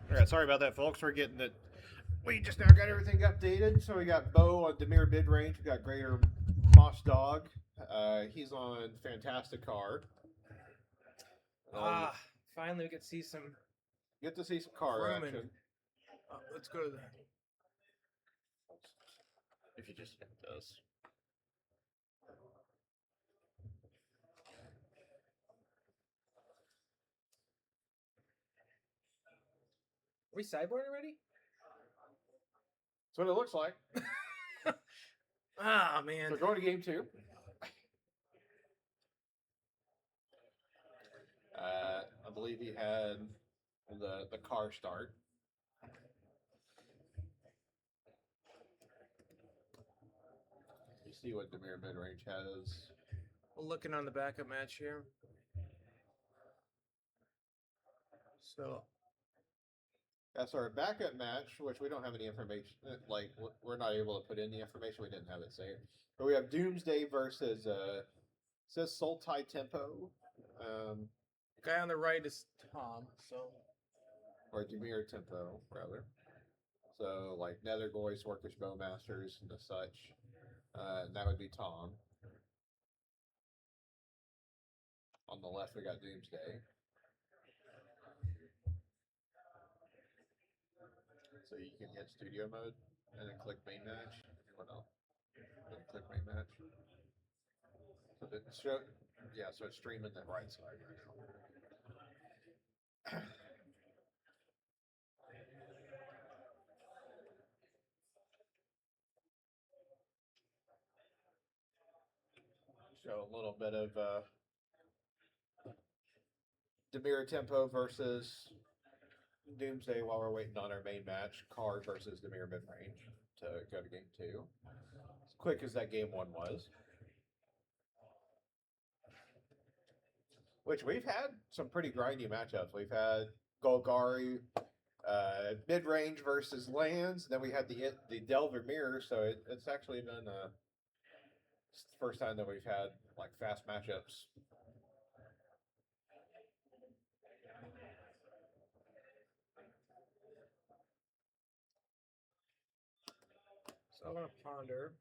All right, sorry about that, folks. We're getting it. We just now got everything updated. So we got Bo on Demir mid range. We got Greater Moss Dog. He's on Fantastic Car. Ah, finally we get to see some Get to see some car crewmen. action. Let's go to the. If you just hit this. Are we sideboarding already? That's what it looks like. Ah, man. So going to game two. I believe he had the car start. You see what Demir mid range has. We're looking on the backup match here. So, That's our backup match, which we don't have any information. Like we're not able to put in the information. We didn't have it saved. But we have Doomsday versus says Sultai Tempo, guy on the right is Tom. So, or Demir Tempo rather. So like Nethergoys, Orcish Bowmasters, and the such. That would be Tom. On the left, we got Doomsday. So you can hit studio mode and then click main match. What else? Then click main match. So so it's streaming the right side right now. So a little bit of Demir Tempo versus Doomsday while we're waiting on our main match. Car versus Demir mid range to go to game two. As quick as that game one was. Which we've had some pretty grindy matchups. We've had Golgari mid range versus lands. Then we had the Delver Mirror. So it's actually been it's the first time that we've had like fast matchups. I'm gonna ponder.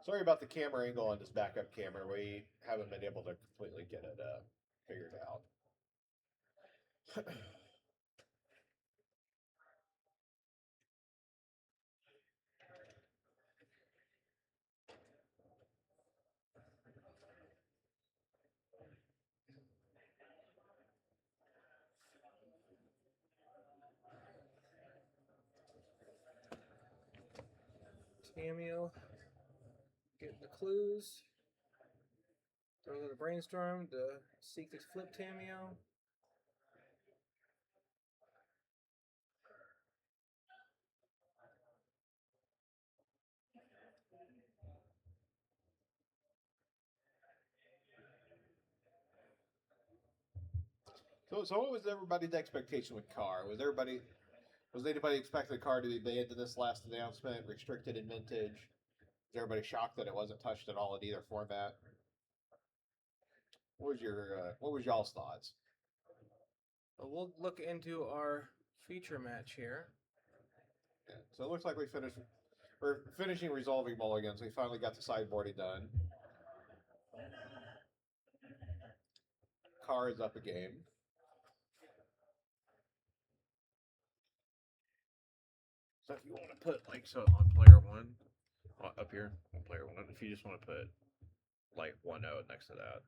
Sorry about the camera angle on this backup camera. We haven't been able to completely get it figured out. Tamio. Getting the clues. Throw a little brainstorm to seek this flip Tamio. So what was everybody's expectation with Car? Was anybody expecting the car to be banned in this last announcement, restricted in vintage? Was everybody shocked that it wasn't touched at all in either format? What was y'all's thoughts? But we'll look into our feature match here. Yeah, so it looks like we're finishing resolving mulligans. We finally got the sideboarding done. Car is up a game. So if you want to put like so on player one, up here on player one, if you just want to put like 1 note next to that.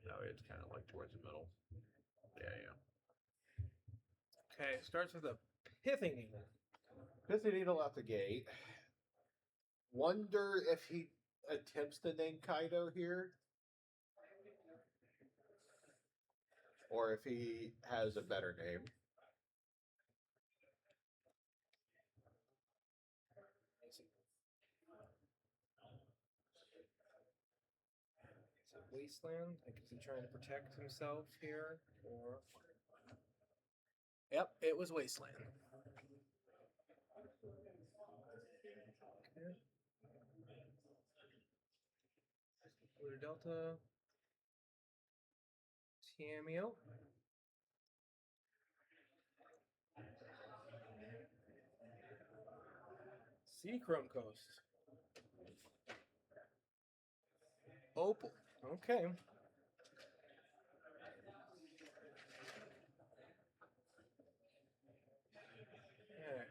No, it's kind of like towards the middle. Yeah. Okay, starts with a pithing needle. Pithing needle out the gate. Wonder if he attempts to name Kaido here, or if he has a better name. Is it Wasteland? Like, is he trying to protect himself here? Or. Yep, it was Wasteland. Okay. Blue Delta. Tamio. Chrome Coast. Opal. Okay. Yeah.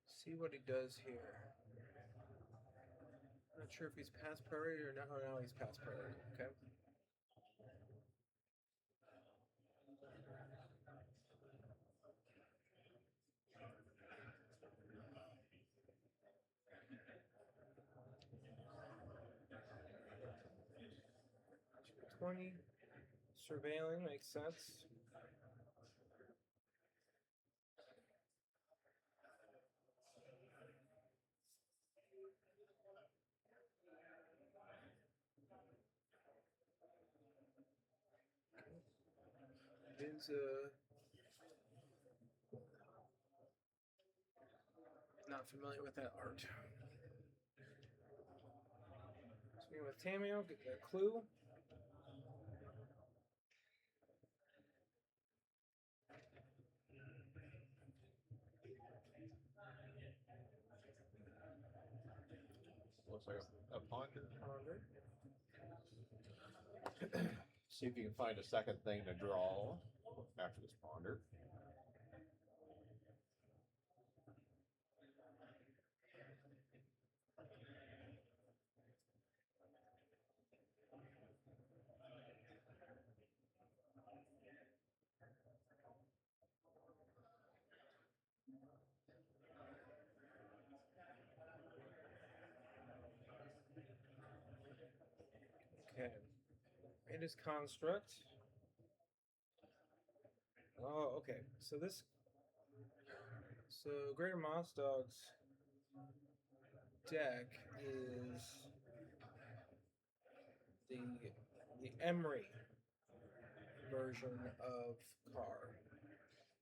See what he does here. Not sure if he's past priority or not. Oh, no, he's past priority. Okay. $20. Surveilling makes sense. Is not familiar with that art. Speaking with Tamio, get the clue. Looks like a ponder. Ponder. See if you can find a second thing to draw after this ponder. Okay. It is construct. Oh, okay. So Greater Moss Dog's deck is the Emery version of Carr.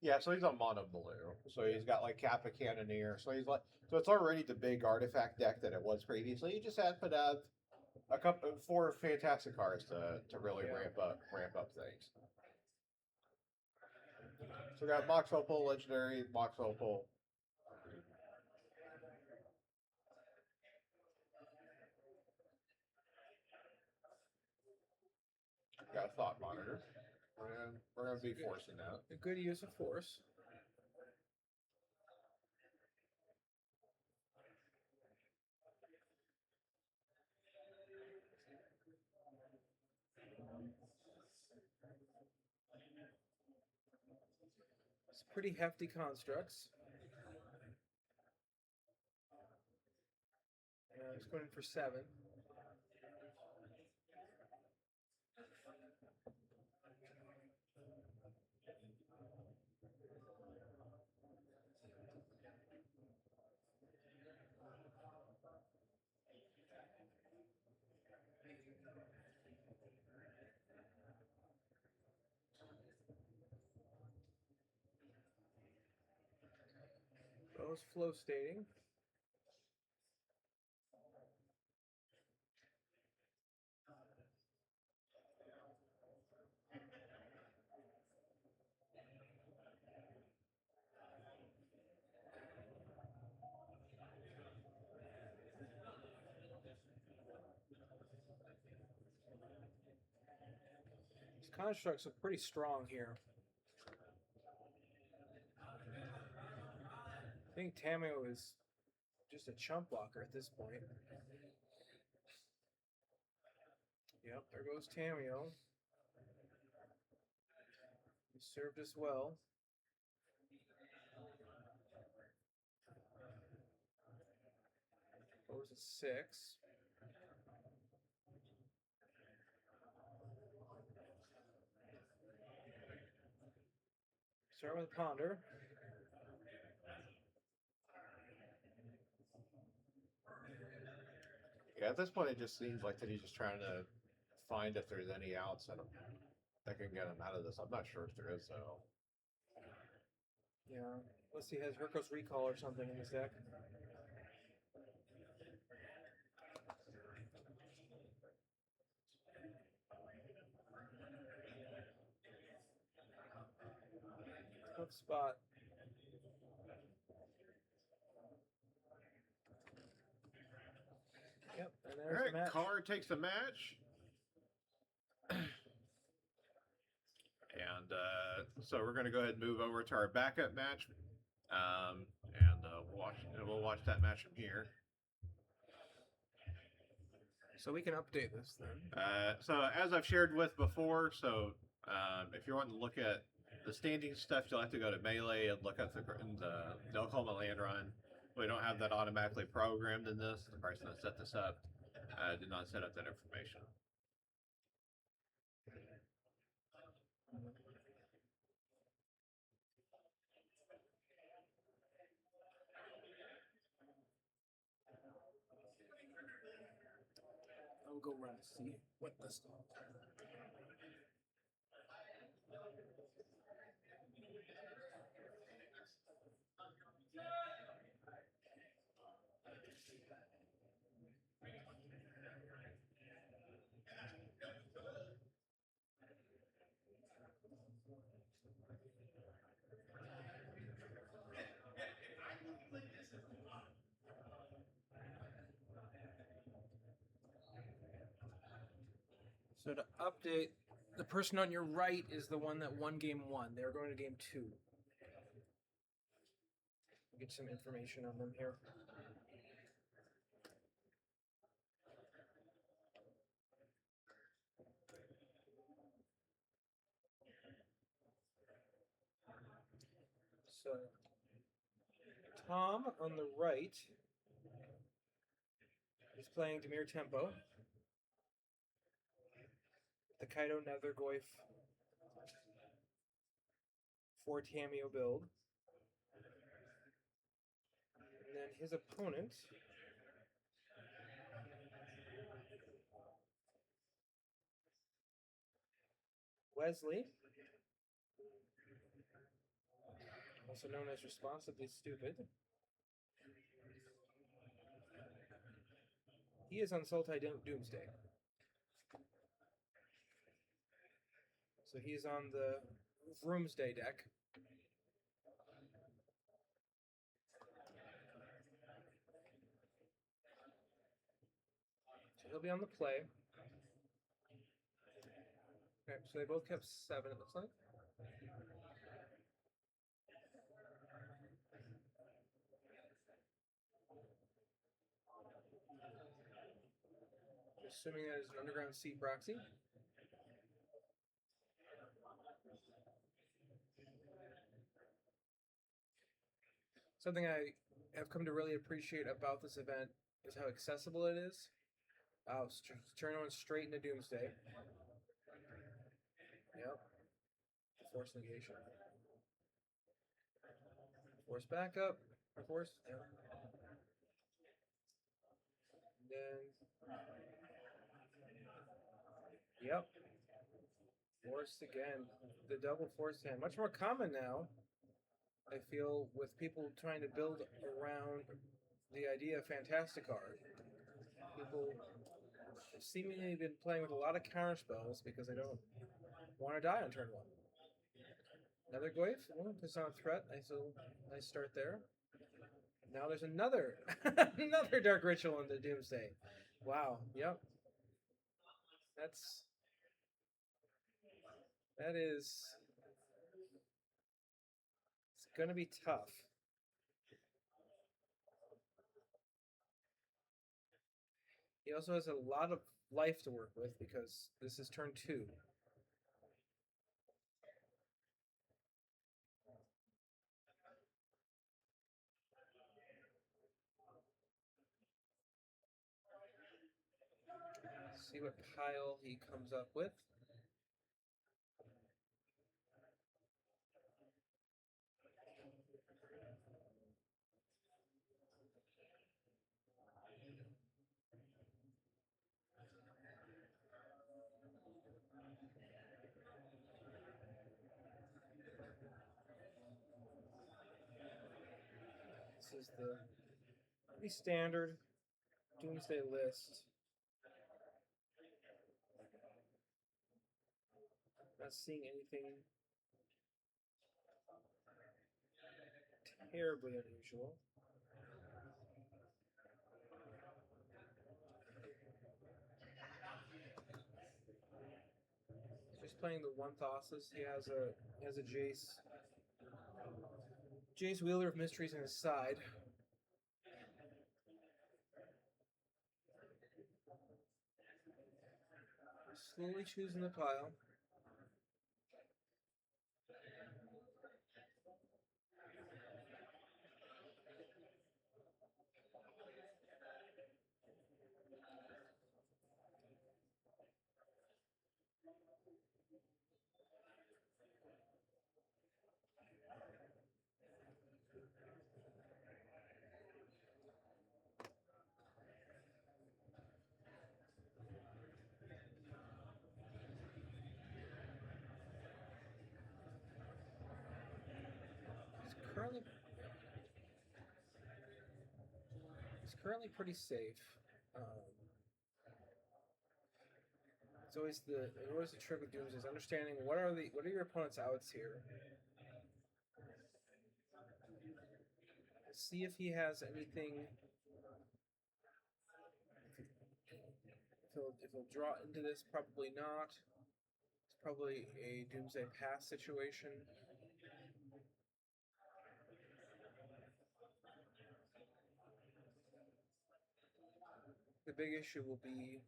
Yeah, so he's on mono blue. So he's got like Kappa Cannoneer. So he's like, so it's already the big artifact deck that it was previously. You just have to have a couple, 4 fantastic cards to really ramp up things. So we got Mox Opal, Legendary, Mox Opal. Got a Thought Monitor. We're gonna be forcing that. A good use of force. It's pretty hefty constructs. It's going for 7. Those flow stating. These constructs are pretty strong here. I think Tamio is just a chump blocker at this point. Yep, there goes Tamio. He served us well. Goes a 6. Start with Ponder. Yeah, at this point, it just seems like that he's just trying to find if there's any outs that can get him out of this. I'm not sure if there is though. Yeah, Unless he has Herco's Recall or something in his deck. Tough spot. Yep, and All there's right, the match. Carr takes the match. And so we're going to go ahead and move over to our backup match, and we'll watch that match from here. So we can update this then. So as I've shared with before, if you're wanting to look at the standing stuff, you'll have to go to Melee and look at the Oklahoma Landrun. We don't have that automatically programmed in this. The person that set this up did not set up that information. I'll go run to see what this. So to update, the person on your right is the one that won game 1. They're going to game 2. Get some information on them here. So Tom on the right is playing Demir Tempo, the Kaido Nethergoyf 4 Tameo build. And then his opponent Wesley, also known as Responsibly Stupid. He is on Sultai Doomsday. So he's on the Vroomsday deck. So he'll be on the play. Okay, so they both kept 7, it looks like. Assuming that is an Underground Sea proxy. Something I have come to really appreciate about this event is how accessible it is. Turn on straight into Doomsday. Yep. Force negation. Force backup. Or force. Yeah. And then. Yep. Force again. The double force hand. Much more common now, I feel, with people trying to build around the idea of Fantastic Art. People have seemingly been playing with a lot of counter spells because they don't want to die on turn 1. Another Goyf, puts on a threat. Nice start there. Now there's another another Dark Ritual into Doomsday. Wow. Yep. That is. It's gonna be tough. He also has a lot of life to work with because this is turn 2. See what pile he comes up with. This is the pretty standard Doomsday list. Not seeing anything terribly unusual. Just playing the one Thassus. He has a Jace Wheeler of Mysteries on his side. Slowly choosing the pile. He's currently pretty safe. It's always the trick with Dooms is understanding what are your opponent's outs here. See if he has anything. If he'll draw into this, probably not. It's probably a Doomsday Pass situation. The big issue will be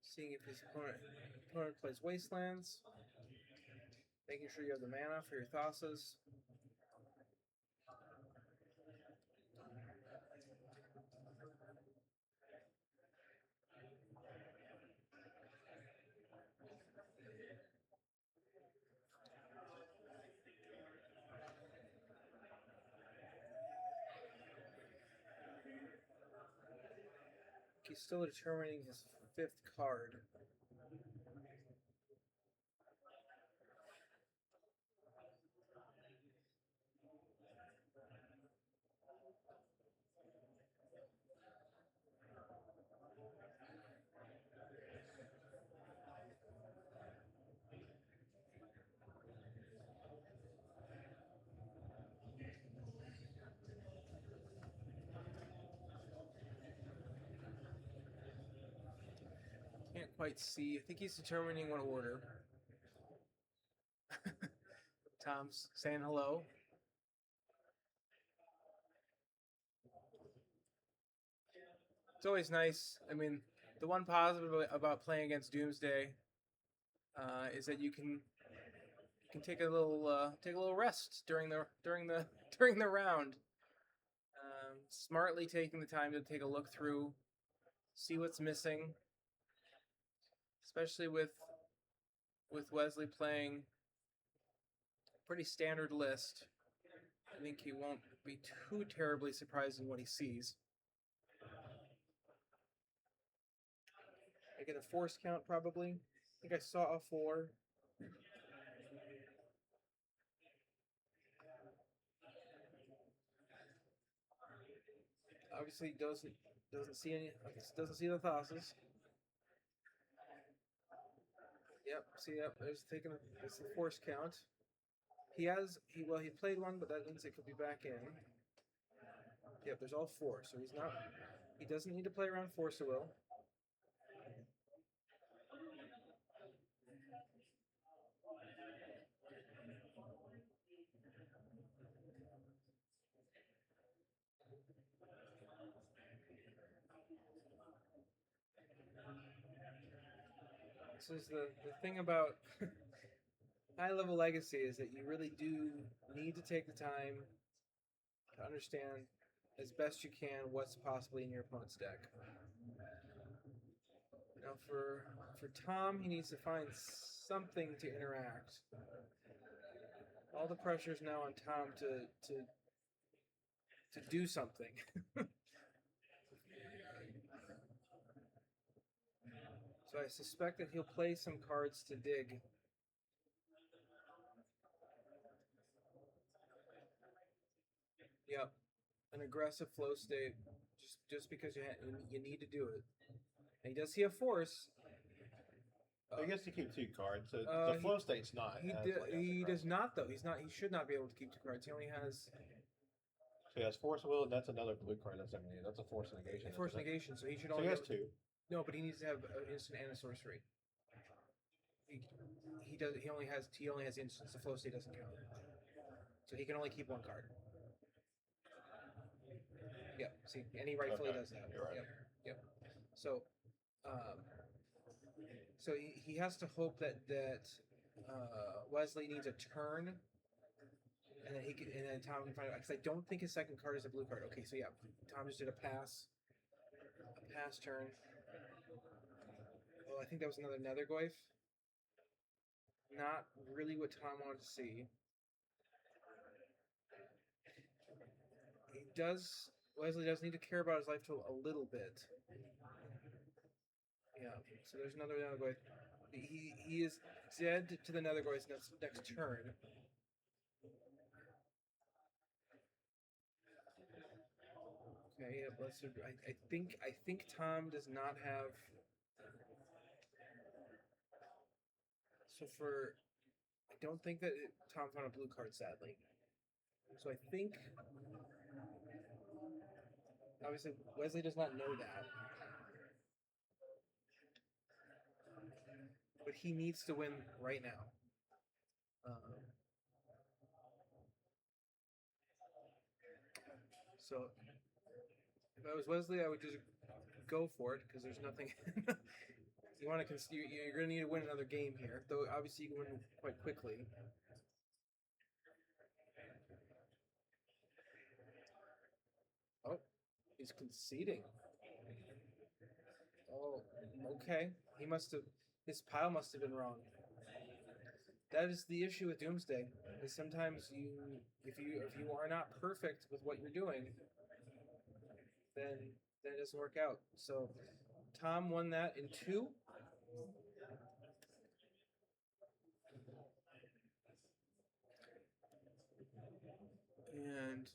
seeing if his opponent plays Wastelands, making sure you have the mana for your Thassus. He's still determining his 5th card. Can't quite see. I think he's determining what order. Tom's saying hello. It's always nice. I mean, the one positive about playing against Doomsday is that you can take a little rest during the round. Smartly taking the time to take a look through, see what's missing, especially with Wesley playing a pretty standard list. I think he won't be too terribly surprised in what he sees. I get a force count probably. I think I saw a 4. Obviously doesn't see the Thassus. Yep, there's the force count. He played one, but that means it could be back in. Yep, there's all 4, so he doesn't need to play around Force of Will. This is the thing about high-level Legacy is that you really do need to take the time to understand as best you can what's possibly in your opponent's deck. Now for Tom, he needs to find something to interact. All the pressure is now on Tom to do something. So I suspect that he'll play some cards to dig. Yep. An aggressive flow state, just because you need to do it. And he does see a force. I guess to keep 2 cards. So Uh, the flow state's not. He does not though. He's not. He should not be able to keep 2 cards. He only has So he has Force Will, and that's another blue card. That's a Force negation. force negation. So he should So only. he has have, 2. No, but he needs to have an instant and a sorcery. He does. He only has instants. The flow state doesn't count. So he can only keep 1 card. Yep. See, and he rightfully does that. You're right. Yep. So, so he has to hope that Wesley needs a turn, and then Tom can find out. Because I don't think his second card is a blue card. Okay, so yeah, Tom just did a pass turn. Oh, I think that was another Nethergoyf. Not really what Tom wanted to see. Wesley does need to care about his life total a little bit. Yeah, so there's another Nethergoyf. He is dead to the Nethergoyf's next turn. Okay, yeah, I think Tom does not have. So I don't think that Tom found a blue card, sadly. So I think, obviously, Wesley does not know that. But he needs to win right now. So if I was Wesley, I would just go for it because there's nothing. You want to you're going to need to win another game here, though. Obviously, you can win quite quickly. Oh, he's conceding. Oh, okay. His pile must have been wrong. That is the issue with Doomsday. Is sometimes if you are not perfect with what you're doing, then it doesn't work out. So Tom won that in 2. And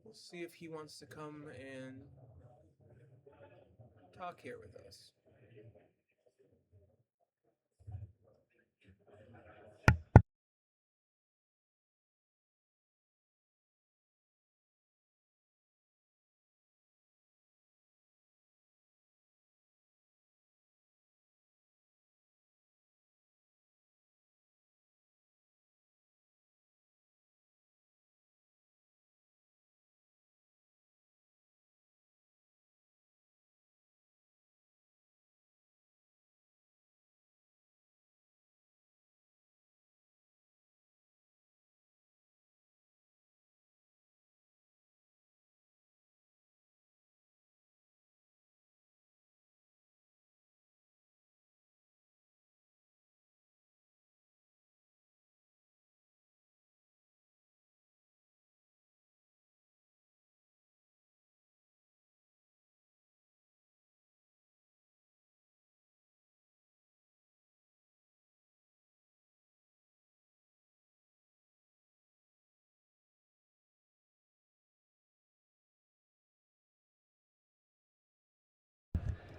we'll see if he wants to come and talk here with us.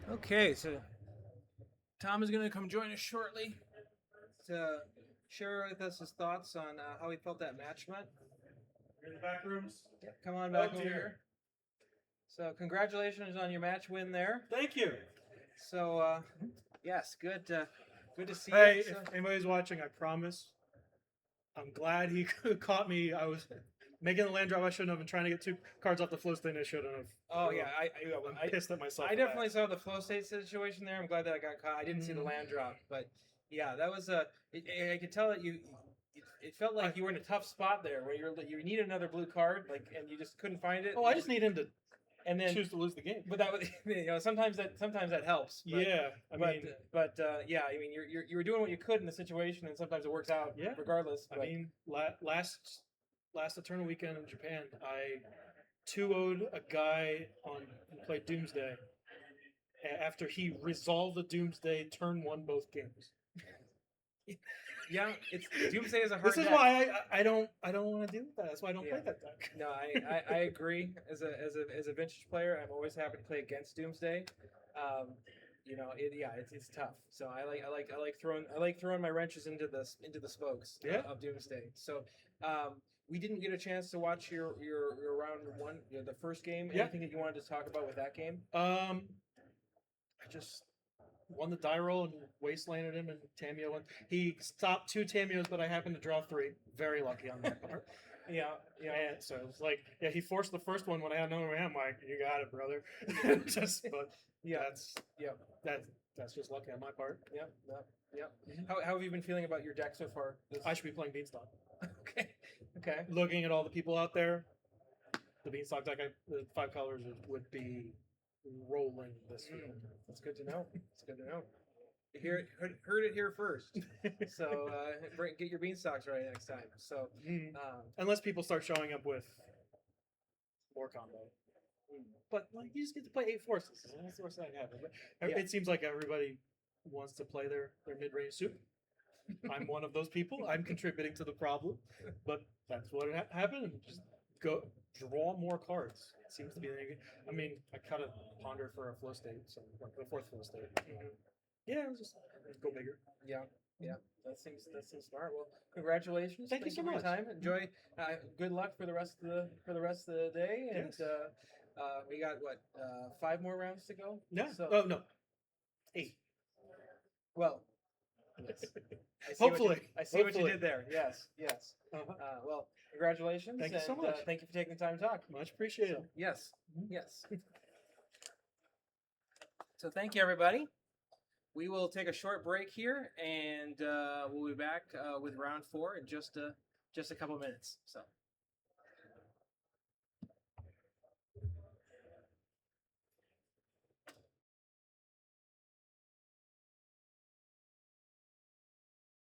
Okay, so Tom is going to come join us shortly to share with us his thoughts on how he felt that match went. You're in the back rooms. Come on back Oh, over dear. here. So congratulations on your match win there. Thank you. So yes, good to see Hey, you. So, if anybody's watching, I promise. I'm glad he caught me. I was making the land drop. I shouldn't have been trying to get 2 cards off the flow state. I shouldn't have. oh yeah, I'm pissed at myself. I for that. definitely saw the flow state situation there. I'm glad that I got caught. I didn't see the land drop, but yeah, that was I could tell that it felt like you were in a tough spot there, where you needed another blue card, and you just couldn't find it. Oh, I just need him to and then choose to lose the game. But that was sometimes that helps. But, Yeah, I mean, yeah, I mean you were doing what you could in the situation, and sometimes it works out. Yeah. Regardless. I mean, last Eternal Weekend in Japan, I 2-0'd a guy who played Doomsday after he resolved the Doomsday turn 1 both games. Yeah, it's Doomsday is a hard. This is deck. why I don't want to deal with that. That's why I don't play Yeah. that deck. No, I agree. As a vintage player, I'm always happy to play against Doomsday. It's tough. So I like throwing my wrenches into the spokes of Doomsday. So we didn't get a chance to watch your round one, the first game. Yeah. Anything that you wanted to talk about with that game? I just won the die roll and wastelanded him, and Tamio won. He stopped 2 Tamios, but I happened to draw 3. Very lucky on that part. Yeah. And so it was like, he forced the first one when I had no hand. I'm like, you got it, brother. That's just lucky on my part. Yep. How have you been feeling about your deck so far? I should be playing Beanstalk. Okay. Looking at all the people out there, the Beanstalk deck, the 5 colors would be rolling this week. That's good to know. Heard it here first. So get your beanstalks ready next time. So unless people start showing up with more combo. But like, you just get to play 8 forces. That's the worst thing happened. It seems like everybody wants to play their mid-range soup. I'm one of those people. I'm contributing to the problem, but that's what happened. Just go draw more cards. It seems to be. I mean, I kind of ponder for a flow state, so like the 4th flow state. Yeah, just go bigger. Yeah. That seems smart. Well, congratulations. Thank you so for your much. time. Enjoy. Good luck for the rest of the day. And Yes. we got 5 more rounds to go. Yeah. So, Oh no. 8. Well. Yes. Hopefully. I see what you Hopefully. did there. Yes. Uh-huh. Well, congratulations. Thank you so and, much. Thank you for taking the time to talk. Much appreciated. Yes. So thank you, everybody. We will take a short break here, and we'll be back with round 4 in just a couple minutes. So.